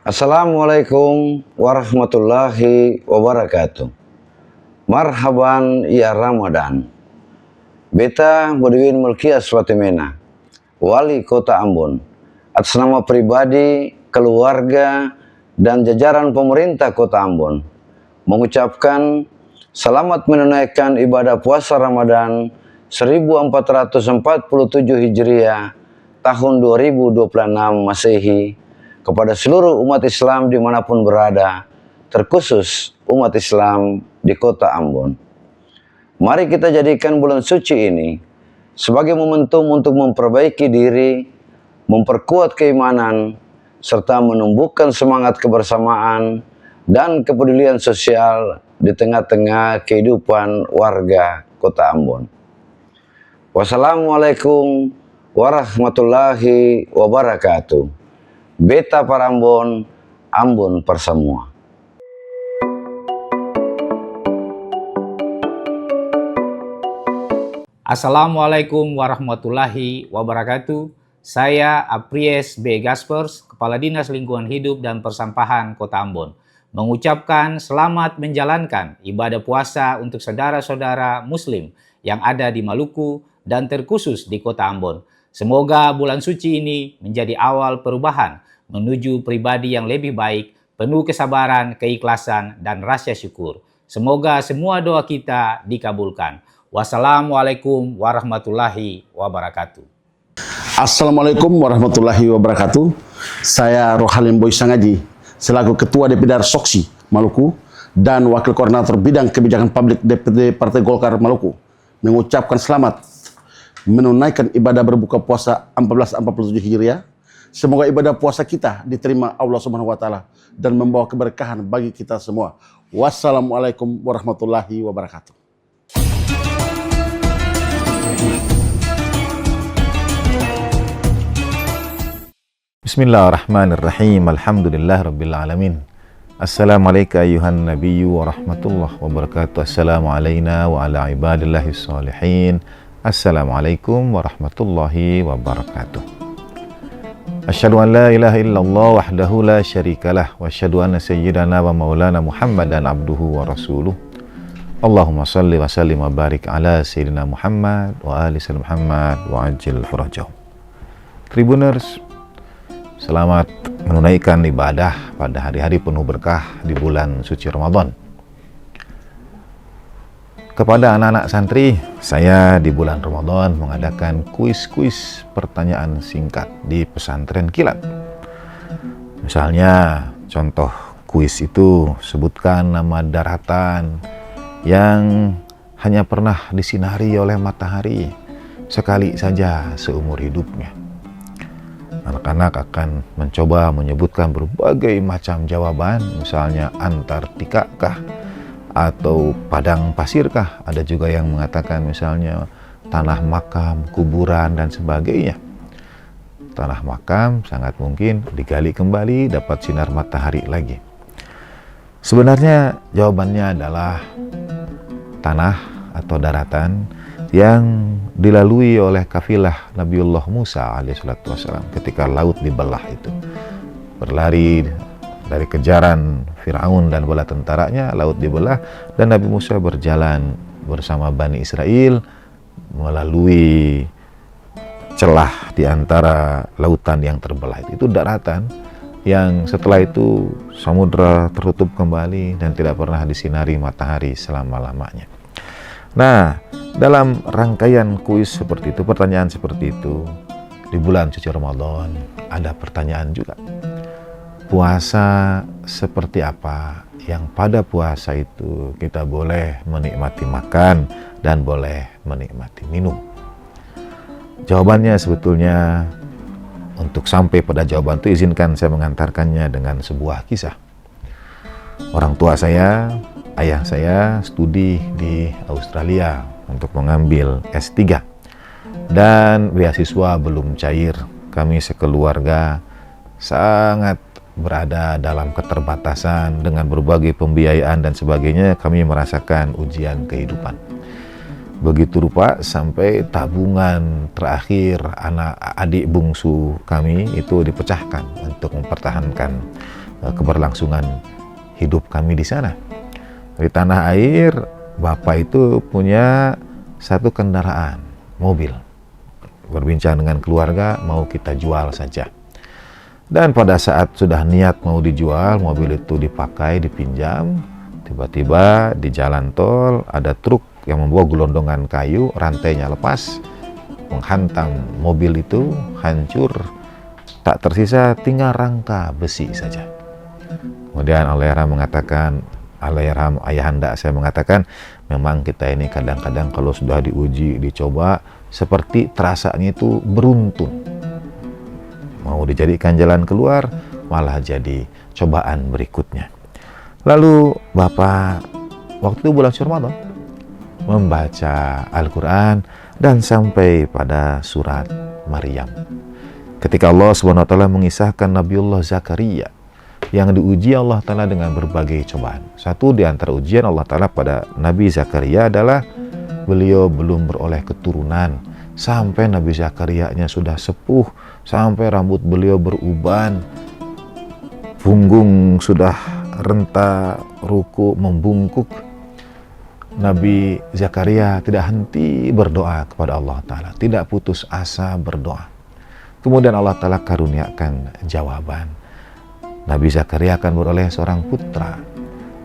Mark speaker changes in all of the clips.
Speaker 1: Assalamualaikum warahmatullahi wabarakatuh. Marhaban ya Ramadan. Beta Bodiwin Mulkias Fatimena, Wali Kota Ambon, atas nama pribadi, keluarga, dan jajaran pemerintah Kota Ambon, mengucapkan selamat menunaikan ibadah puasa Ramadan 1447 Hijriah tahun 2026 Masehi kepada seluruh umat Islam dimanapun berada, terkhusus umat Islam di Kota Ambon. Mari kita jadikan bulan suci ini sebagai momentum untuk memperbaiki diri, memperkuat keimanan, serta menumbuhkan semangat kebersamaan dan kepedulian sosial di tengah-tengah kehidupan warga Kota Ambon. Wassalamualaikum warahmatullahi wabarakatuh. Beta Parambon, Ambon Persemua.
Speaker 2: Assalamualaikum warahmatullahi wabarakatuh. Saya Apries B. Gaspers, Kepala Dinas Lingkungan Hidup dan Persampahan Kota Ambon, mengucapkan selamat menjalankan ibadah puasa untuk saudara-saudara Muslim yang ada di Maluku dan terkhusus di Kota Ambon. Semoga bulan suci ini menjadi awal perubahan menuju pribadi yang lebih baik, penuh kesabaran, keikhlasan, dan rasa syukur. Semoga semua doa kita dikabulkan. Wassalamualaikum warahmatullahi wabarakatuh.
Speaker 3: Assalamualaikum warahmatullahi wabarakatuh. Saya Rohalim Boy Sangaji, selaku Ketua DPD Soksi Maluku dan Wakil Koordinator Bidang Kebijakan Publik DPD Partai Golkar Maluku, mengucapkan selamat menunaikan ibadah berbuka puasa 1447 Hijriah. Semoga ibadah puasa kita diterima Allah Subhanahu wa taala dan membawa keberkahan bagi kita semua. Wassalamualaikum warahmatullahi wabarakatuh.
Speaker 4: Bismillahirrahmanirrahim. Alhamdulillahirabbil Assalamualaikum ayuhan nabiyyu warahmatullahi wabarakatuh. Assalamu alayna wa ala ibadillahis salihin. Assalamualaikum warahmatullahi wabarakatuh. Asyhadu an la ilaha illallah wahdahu la syarikalah wa asyhadu anna sayyidana wa maulana Muhammadan abduhu wa rasuluh. Allahumma salli wa sallim wa barik ala sayyidina Muhammad wa ali sayyidina Muhammad wa ajil furajahum. Tribuners, selamat menunaikan ibadah pada hari-hari penuh berkah di bulan suci Ramadan. Kepada anak-anak santri, saya di bulan Ramadan mengadakan kuis-kuis pertanyaan singkat di pesantren kilat. Misalnya, contoh kuis itu, sebutkan nama daratan yang hanya pernah disinari oleh matahari sekali saja seumur hidupnya. Anak-anak akan mencoba menyebutkan berbagai macam jawaban, misalnya Antartika kah? Atau padang pasirkah? Ada juga yang mengatakan misalnya tanah makam, kuburan, dan sebagainya. Tanah makam sangat mungkin digali kembali, dapat sinar matahari lagi. Sebenarnya jawabannya adalah tanah atau daratan yang dilalui oleh kafilah Nabiullah Musa alaihissalam ketika laut dibelah itu. Berlari dari kejaran Fir'aun dan bala tentaranya, laut dibelah dan Nabi Musa berjalan bersama Bani Israel melalui celah di antara lautan yang terbelah. Itu daratan yang setelah itu samudra tertutup kembali dan tidak pernah disinari matahari selama-lamanya. Nah, dalam rangkaian kuis seperti itu, pertanyaan seperti itu, di bulan suci Ramadan ada pertanyaan juga. Puasa seperti apa yang pada puasa itu kita boleh menikmati makan dan boleh menikmati minum? Jawabannya sebetulnya, untuk sampai pada jawaban itu izinkan saya mengantarkannya dengan sebuah kisah. Orang tua saya, ayah saya studi di Australia untuk mengambil S3 dan beasiswa belum cair. Kami sekeluarga sangat berada dalam keterbatasan dengan berbagai pembiayaan dan sebagainya. Kami merasakan ujian kehidupan. Begitu rupa sampai tabungan terakhir anak adik bungsu kami itu dipecahkan untuk mempertahankan keberlangsungan hidup kami di sana. Di tanah air, bapak itu punya satu kendaraan, mobil. Berbincang dengan keluarga, mau kita jual saja. Dan pada saat sudah niat mau dijual, mobil itu dipakai, dipinjam. Tiba-tiba di jalan tol ada truk yang membawa gelondongan kayu, rantainya lepas, menghantam mobil itu, hancur. Tak tersisa tinggal rangka besi saja. Kemudian Allahyarham mengatakan, Allahyarham ayahanda saya mengatakan, memang kita ini kadang-kadang kalau sudah diuji, dicoba, seperti terasanya itu beruntun. Mau dijadikan jalan keluar, malah jadi cobaan berikutnya. Lalu Bapak waktu itu bulan Ramadan membaca Al-Quran dan sampai pada surat Maryam. Ketika Allah SWT mengisahkan Nabiullah Zakaria yang diuji Allah Ta'ala dengan berbagai cobaan. Satu di antara ujian Allah Ta'ala pada Nabi Zakaria adalah beliau belum beroleh keturunan. Sampai Nabi Zakarianya sudah sepuh, sampai rambut beliau beruban, punggung sudah renta, ruku membungkuk. Nabi Zakaria tidak henti berdoa kepada Allah Ta'ala, tidak putus asa berdoa. Kemudian Allah Ta'ala karuniakan jawaban. Nabi Zakaria akan beroleh seorang putra.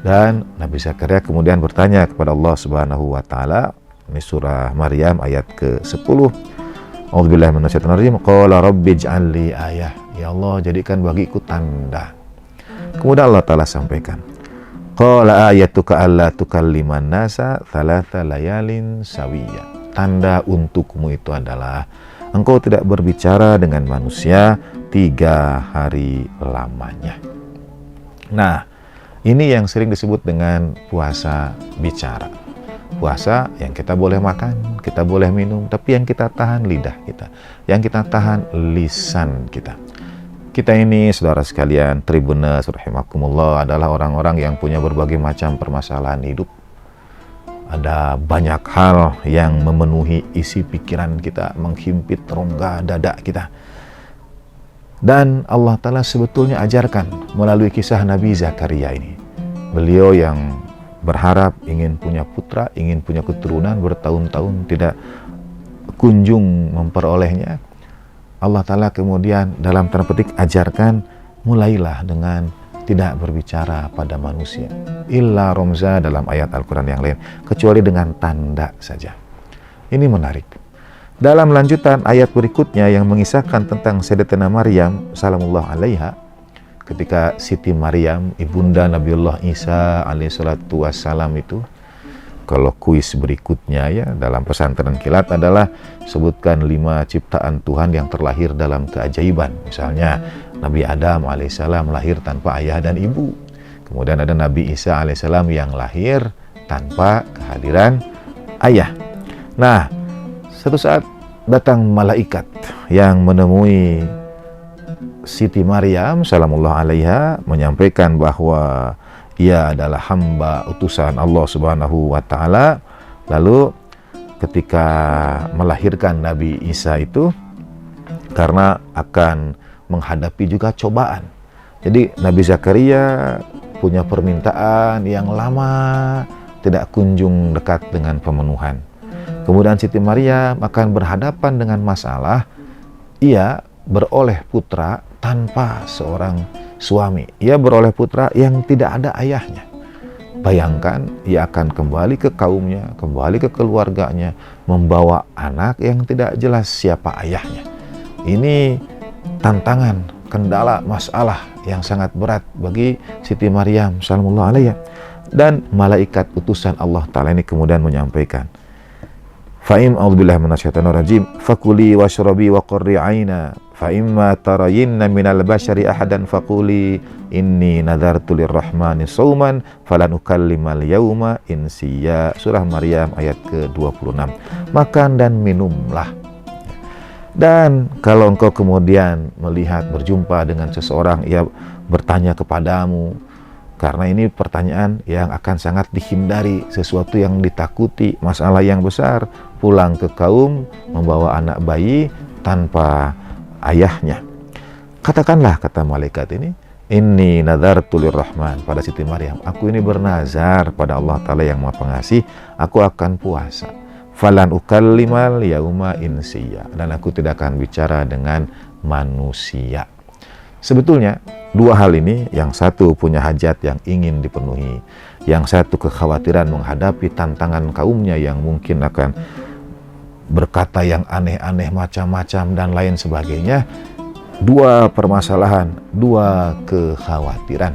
Speaker 4: Dan Nabi Zakaria kemudian bertanya kepada Allah Subhanahu wa Ta'ala. Ini surah Maryam ayat ke-10. A'udzubillahi minasyaitonirrajim. Qala rabbij'alli ayah. Ya Allah, jadikan bagiku tanda. Kemudian Allah Ta'ala sampaikan, qala ayatuka alla tukalliman nasa thalatha layalin sawiyya. Tanda untukmu itu adalah engkau tidak berbicara dengan manusia 3 hari lamanya. Nah, ini yang sering disebut dengan puasa bicara. Puasa yang kita boleh makan, kita boleh minum, tapi yang kita tahan lidah kita, yang kita tahan lisan kita. Kita ini, saudara sekalian, Tribuners rahimakumullah, adalah orang-orang yang punya berbagai macam permasalahan hidup. Ada banyak hal yang memenuhi isi pikiran kita, menghimpit rongga dada kita. Dan Allah Ta'ala sebetulnya ajarkan melalui kisah Nabi Zakaria ini. Beliau yang berharap ingin punya putra, ingin punya keturunan, bertahun-tahun tidak kunjung memperolehnya. Allah Ta'ala kemudian dalam tanda petik ajarkan, mulailah dengan tidak berbicara pada manusia. Illa romza dalam ayat Al-Quran yang lain, kecuali dengan tanda saja. Ini menarik. Dalam lanjutan ayat berikutnya yang mengisahkan tentang Sayyidatina Maryam salamullah alaiha, ketika Siti Maryam, ibunda Nabiullah Isa alaihissalatu wassalam itu, kalau kuis berikutnya ya dalam pesantren kilat adalah sebutkan 5 ciptaan Tuhan yang terlahir dalam keajaiban. Misalnya Nabi Adam alaihissalam lahir tanpa ayah dan ibu. Kemudian ada Nabi Isa alaihissalam yang lahir tanpa kehadiran ayah. Nah, satu saat datang malaikat yang menemui Siti Maryam salamullah alaiha, menyampaikan bahwa ia adalah hamba utusan Allah Subhanahu wa Ta'ala. Lalu ketika melahirkan Nabi Isa itu, karena akan menghadapi juga cobaan, jadi Nabi Zakaria punya permintaan yang lama tidak kunjung dekat dengan pemenuhan. Kemudian Siti Maryam akan berhadapan dengan masalah ia beroleh putra tanpa seorang suami. Ia beroleh putra yang tidak ada ayahnya. Bayangkan, ia akan kembali ke kaumnya, kembali ke keluarganya, membawa anak yang tidak jelas siapa ayahnya. Ini tantangan, kendala, masalah yang sangat berat bagi Siti Maryam salamullah alaiha. Dan malaikat utusan Allah Ta'ala ini kemudian menyampaikan, fa'im a'udzubillahi minasyaitonirrajim fakuli washrabi wa qurri aina fa imma tarayinna minal bashari ahadan faquli inni nadartu lirrahmani sauman falan ukallimal yauma insiya. Surah Maryam ayat ke-26. Makan dan minumlah. Dan kalau engkau kemudian melihat berjumpa dengan seseorang, ia bertanya kepadamu, karena ini pertanyaan yang akan sangat dihindari, sesuatu yang ditakuti, masalah yang besar, pulang ke kaum membawa anak bayi tanpa ayahnya. Katakanlah, kata malaikat ini, Inni nadartu lirrahman, pada Siti Maryam, aku ini bernazar pada Allah Ta'ala yang Maha Pengasih, aku akan puasa. Falan ukallimal yauma insiya, dan aku tidak akan bicara dengan manusia. Sebetulnya dua hal ini, yang satu punya hajat yang ingin dipenuhi, yang satu kekhawatiran menghadapi tantangan kaumnya yang mungkin akan berkata yang aneh-aneh macam-macam dan lain sebagainya. Dua permasalahan, dua kekhawatiran.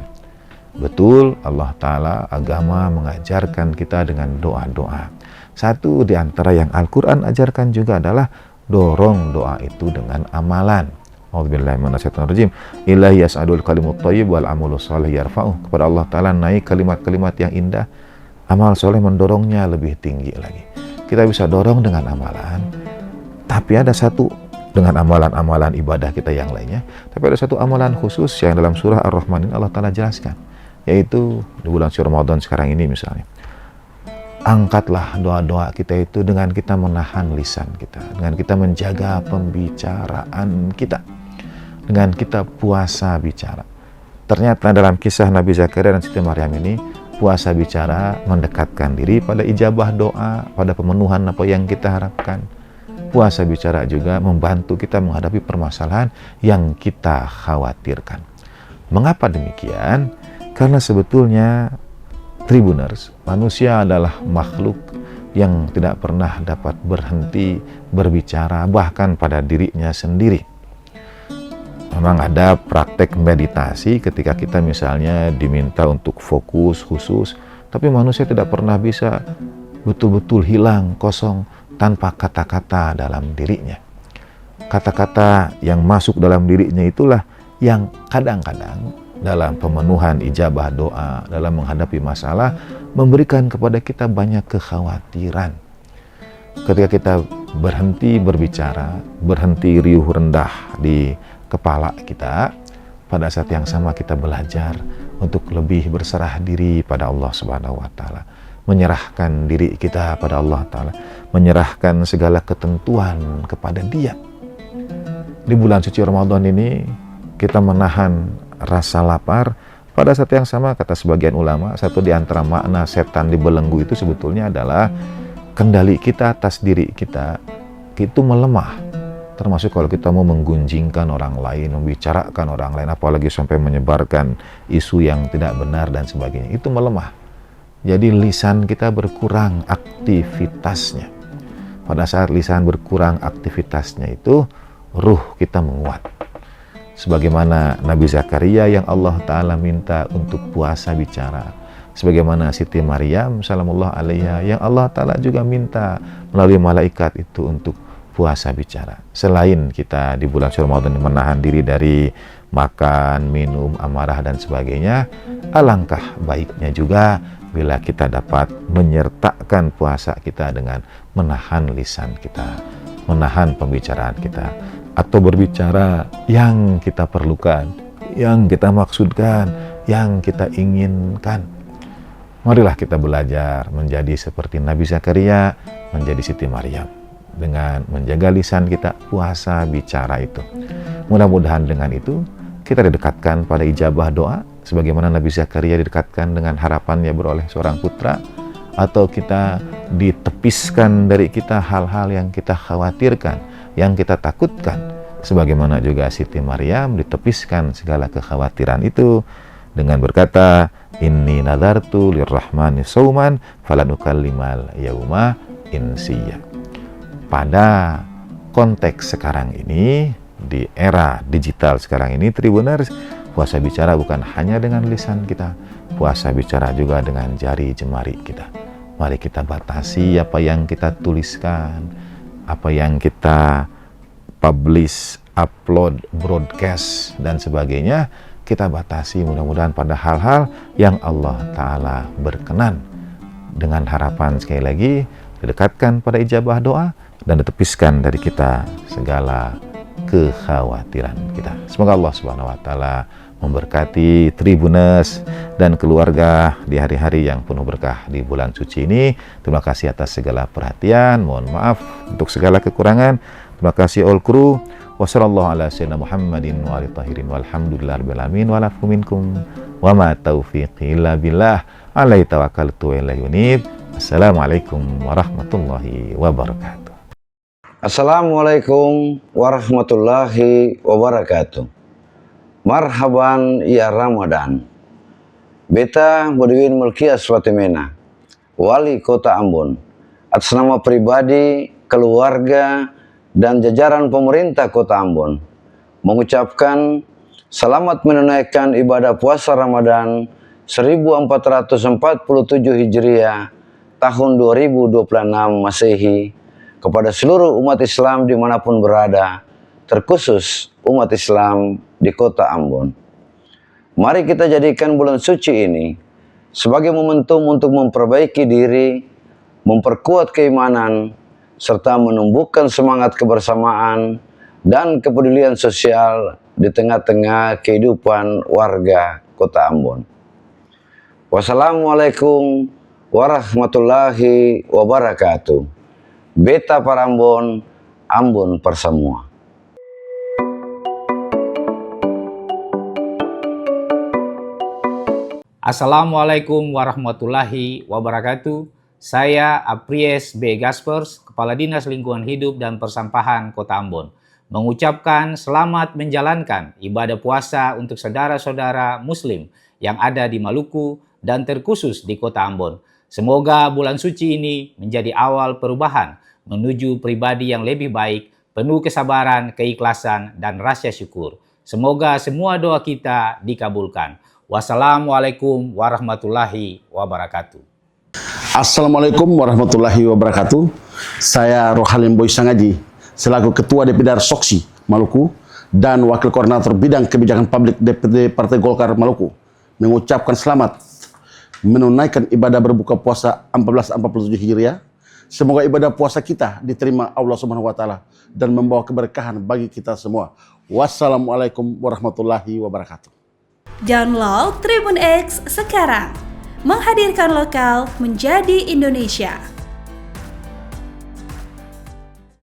Speaker 4: Betul, Allah Ta'ala agama mengajarkan kita dengan doa-doa. Satu di antara yang Al-Quran ajarkan juga adalah dorong doa itu dengan amalan. A'udzubillahi minasyaitonirrajim. Ilahi yas'adul kalimut thayyib wal amalu shalih yarfa'uh. Kepada Allah Ta'ala naik kalimat-kalimat yang indah, amal soleh mendorongnya lebih tinggi lagi. Kita bisa dorong dengan amalan, tapi ada satu dengan amalan-amalan ibadah kita yang lainnya, tapi ada satu amalan khusus yang dalam surah Ar-Rahman ini Allah Ta'ala jelaskan, yaitu di bulan suci Ramadan sekarang ini misalnya. Angkatlah doa-doa kita itu dengan kita menahan lisan kita, dengan kita menjaga pembicaraan kita, dengan kita puasa bicara. Ternyata dalam kisah Nabi Zakaria dan Siti Maryam ini, puasa bicara mendekatkan diri pada ijabah doa, pada pemenuhan apa yang kita harapkan. Puasa bicara juga membantu kita menghadapi permasalahan yang kita khawatirkan. Mengapa demikian? Karena sebetulnya Tribuners, manusia adalah makhluk yang tidak pernah dapat berhenti berbicara bahkan pada dirinya sendiri. Memang ada praktek meditasi ketika kita misalnya diminta untuk fokus khusus, tapi manusia tidak pernah bisa betul-betul hilang, kosong, tanpa kata-kata dalam dirinya. Kata-kata yang masuk dalam dirinya itulah yang kadang-kadang dalam pemenuhan ijabah doa, dalam menghadapi masalah, memberikan kepada kita banyak kekhawatiran. Ketika kita berhenti berbicara, berhenti riuh rendah di kepala kita, pada saat yang sama kita belajar untuk lebih berserah diri pada Allah Subhanahu wa Ta'ala, menyerahkan diri kita pada Allah Ta'ala, menyerahkan segala ketentuan kepada Dia. Di bulan suci Ramadan ini kita menahan rasa lapar. Pada saat yang sama, kata sebagian ulama, satu di antara makna setan dibelenggu itu sebetulnya adalah kendali kita atas diri kita itu melemah. Termasuk kalau kita mau menggunjingkan orang lain, membicarakan orang lain, apalagi sampai menyebarkan isu yang tidak benar dan sebagainya, itu melemah. Jadi lisan kita berkurang aktivitasnya. Pada saat lisan berkurang aktivitasnya itu, ruh kita menguat. Sebagaimana Nabi Zakaria yang Allah Ta'ala minta untuk puasa bicara. Sebagaimana Siti Maryam salamullah alaiha yang Allah Ta'ala juga minta melalui malaikat itu untuk puasa bicara. Selain kita di bulan Ramadan menahan diri dari makan, minum, amarah dan sebagainya, alangkah baiknya juga bila kita dapat menyertakan puasa kita dengan menahan lisan kita, menahan pembicaraan kita, atau berbicara yang kita perlukan, yang kita maksudkan, yang kita inginkan. Marilah kita belajar menjadi seperti Nabi Zakaria, menjadi Siti Maryam, dengan menjaga lisan kita, puasa bicara itu. Mudah-mudahan dengan itu kita didekatkan pada ijabah doa, sebagaimana Nabi Zakaria didekatkan dengan harapannya beroleh seorang putra, atau kita ditepiskan dari kita hal-hal yang kita khawatirkan, yang kita takutkan, sebagaimana juga Siti Maryam ditepiskan segala kekhawatiran itu dengan berkata, inni nadartu lirrahmani sauman falanukallimal yauma insiya. Pada konteks sekarang ini, di era digital sekarang ini, Tribuners, puasa bicara bukan hanya dengan lisan kita, puasa bicara juga dengan jari jemari kita. Mari kita batasi apa yang kita tuliskan, apa yang kita publish, upload, broadcast, dan sebagainya. Kita batasi mudah-mudahan pada hal-hal yang Allah Ta'ala berkenan. Dengan harapan sekali lagi, didekatkan pada ijabah doa, dan ditepiskan dari kita segala kekhawatiran kita. Semoga Allah Subhanahu wa Ta'ala memberkati Tribuners dan keluarga di hari-hari yang penuh berkah di bulan suci ini. Terima kasih atas segala perhatian, mohon maaf untuk segala kekurangan. Terima kasih all crew. Wa sallallahu ala sayyidina Muhammadin wa alihi tahirin walhamdulillahirabbil alamin wa lakum minkum wa ma taufiqi illa billah alaihi tawakkaltu wa ilaihi unib. Assalamualaikum warahmatullahi wabarakatuh.
Speaker 1: Assalamualaikum warahmatullahi wabarakatuh. Marhaban ya Ramadan. Beta Bodiwin Mulkias Fatimena, Wali Kota Ambon, atas nama pribadi, keluarga, dan jajaran pemerintah Kota Ambon, mengucapkan selamat menunaikan ibadah puasa Ramadan 1447 Hijriah tahun 2026 Masehi kepada seluruh umat Islam dimanapun berada, terkhusus umat Islam di Kota Ambon. Mari kita jadikan bulan suci ini sebagai momentum untuk memperbaiki diri, memperkuat keimanan, serta menumbuhkan semangat kebersamaan dan kepedulian sosial di tengah-tengah kehidupan warga Kota Ambon. Wassalamualaikum warahmatullahi wabarakatuh. Beta Parambon, Ambon Persemua.
Speaker 2: Assalamualaikum warahmatullahi wabarakatuh. Saya Apries B. Gaspers, Kepala Dinas Lingkungan Hidup dan Persampahan Kota Ambon, mengucapkan selamat menjalankan ibadah puasa untuk saudara-saudara Muslim yang ada di Maluku dan terkhusus di Kota Ambon. Semoga bulan suci ini menjadi awal perubahan menuju pribadi yang lebih baik, penuh kesabaran, keikhlasan, dan rasa syukur. Semoga semua doa kita dikabulkan. Wassalamualaikum warahmatullahi wabarakatuh.
Speaker 3: Assalamualaikum warahmatullahi wabarakatuh. Saya Rohalim Boy Sangaji, selaku Ketua DPD Soksi Maluku dan Wakil Koordinator Bidang Kebijakan Publik DPD Partai Golkar Maluku, mengucapkan selamat menunaikan ibadah berbuka puasa 1447 Hijriah. Semoga ibadah puasa kita diterima Allah Subhanahu wa taala dan membawa keberkahan bagi kita semua. Wassalamualaikum warahmatullahi wabarakatuh.
Speaker 5: Download Tribun X sekarang, menghadirkan lokal menjadi Indonesia.